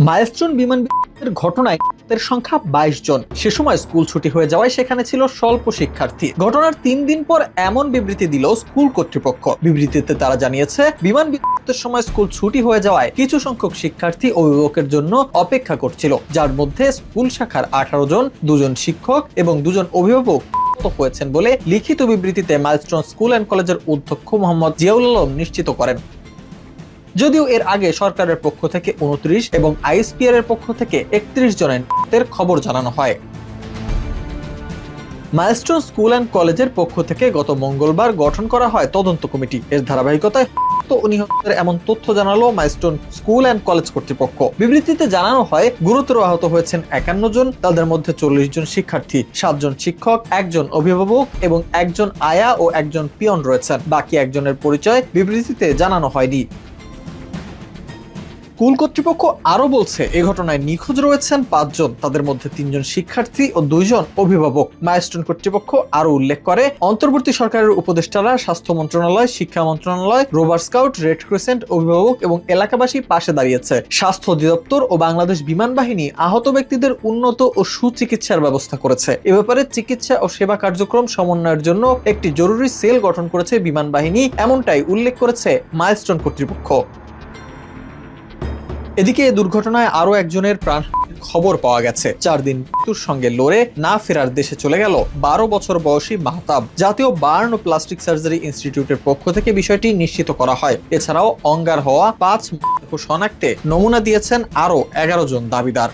Milestone বিমান বিপর্যয়ের ঘটনায় এর সংখ্যা ২২ জন। সে সময় স্কুল ছুটি হয়ে যাওয়ায় সেখানে ছিল স্বল্প শিক্ষার্থী। ঘটনার ৩ দিন পর এমন বিবৃতি দিল স্কুল কর্তৃপক্ষ। বিবৃতিতে তারা জানিয়েছে, বিমান বিপর্যয়ের সময় স্কুল ছুটি হয়ে যাওয়ায় কিছু সংখ্যক শিক্ষার্থী অভিভাবকের জন্য অপেক্ষা করছিল, যার মধ্যে স্কুল শাখার ১৮ জন, ২ জন শিক্ষক এবং ২ জন অভিভাবক হয়েছেন বলে লিখিত বিবৃতিতে মাইলস্টোন স্কুল অ্যান্ড কলেজের অধ্যক্ষ মোহাম্মদ জিয়াউল আলম নিশ্চিত করেন। যদিও এর আগে সরকারের পক্ষ থেকে ২৯ এবং আইএসপিআর এর পক্ষ থেকে ৩১ জনের খবর জানানো হয়। মাইলস্টোন স্কুল অ্যান্ড কলেজের পক্ষ থেকে গত মঙ্গলবার গঠন করা হয় তদন্ত কমিটি। এর ধারাবাহিকতায় নিহতের এমন তথ্য জানালো মাইলস্টোন স্কুল অ্যান্ড কলেজ কর্তৃপক্ষ। বিবৃতিতে জানানো হয়, গুরুতর আহত হয়েছেন ৫১ জন, তাদের মধ্যে ৪০ জন শিক্ষার্থী, ৭ জন শিক্ষক, ১ জন অভিভাবক এবং ১ জন আয়া ও ১ জন পিয়ন রয়েছেন। বাকি একজনের পরিচয় বিবৃতিতে জানানো হয়নি। স্কুল কর্তৃপক্ষ আরো বলছে, এ ঘটনায় নিখোঁজ রয়েছেন ৫ জন, তাদের মধ্যে ৩ জন শিক্ষার্থী ও ২ জন অভিভাবক। মাইলস্টোন কর্তৃপক্ষ আরো উল্লেখ করে, অন্তর্বর্তী সরকারের উপদেষ্টারা, স্বাস্থ্য মন্ত্রণালয়, শিক্ষা মন্ত্রণালয়, রোভার স্কাউট, রেড ক্রিসেন্ট, অভিভাবক এবং এলাকাবাসী পাশে দাঁড়িয়েছে। স্বাস্থ্য অধিদপ্তর ও বাংলাদেশ বিমান বাহিনী আহত ব্যক্তিদের উন্নত ও সুচিকিৎসার ব্যবস্থা করেছে। এ ব্যাপারে চিকিৎসা ও সেবা কার্যক্রম সমন্বয়ের জন্য একটি জরুরি সেল গঠন করেছে বিমান বাহিনী, এমনটাই উল্লেখ করেছে মাইলস্টোন কর্তৃপক্ষ। এদিকে এই দুর্ঘটনায় আরো একজনের প্রাণ খবর পাওয়া গেছে। ৪ দিন মৃত্যুর সঙ্গে লড়ে না ফেরার দেশে চলে গেল ১২ বছর বয়সী মাহতাব। জাতীয় বার্ন ও প্লাস্টিক সার্জারি ইনস্টিটিউটের পক্ষ থেকে বিষয়টি নিশ্চিত করা হয়। এছাড়াও অঙ্গার হওয়া ৫ শনাক্তে নমুনা দিয়েছেন আরো ১১ জন দাবিদার।